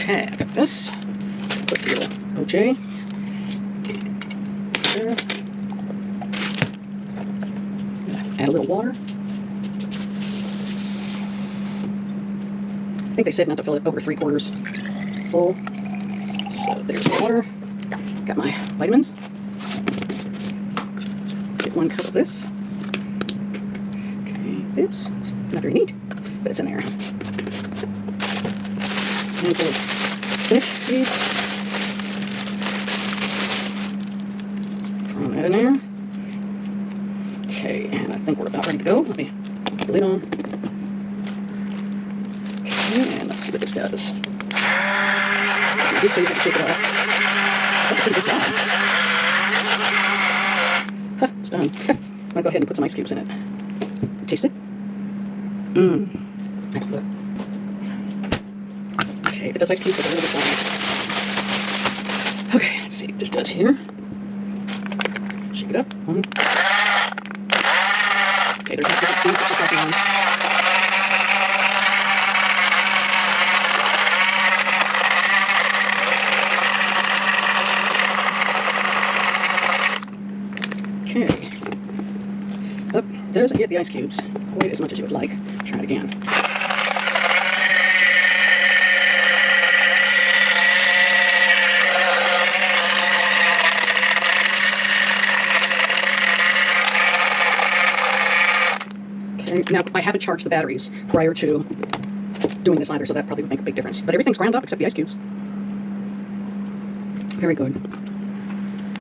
Okay, I got this. Put the little OJ. There. Add a little water. I think they said not to fill it over 3/4 full. So there's the water. Got my vitamins. Get 1 cup of this. Okay, oops, it's not very neat, but it's in there. Handful of spinach seeds. Throw that in there. Okay, and I think we're about ready to go. Let me put the lid on. Okay, and let's see what this does. I did say you had to shake it off. That's a pretty good job. Huh, it's done. I'm gonna go ahead and put some ice cubes in it. Taste it. Mmm. Okay, if it does ice cubes, it's a little bit sour. Okay, let's see what this does here. Shake it up. Okay, there's not much seeds, it's just like one. Okay. Oh, doesn't get the ice cubes quite as much as you would like. Try it again. Okay, now I haven't charged the batteries prior to doing this either, so that probably would make a big difference. But everything's ground up except the ice cubes. Very good.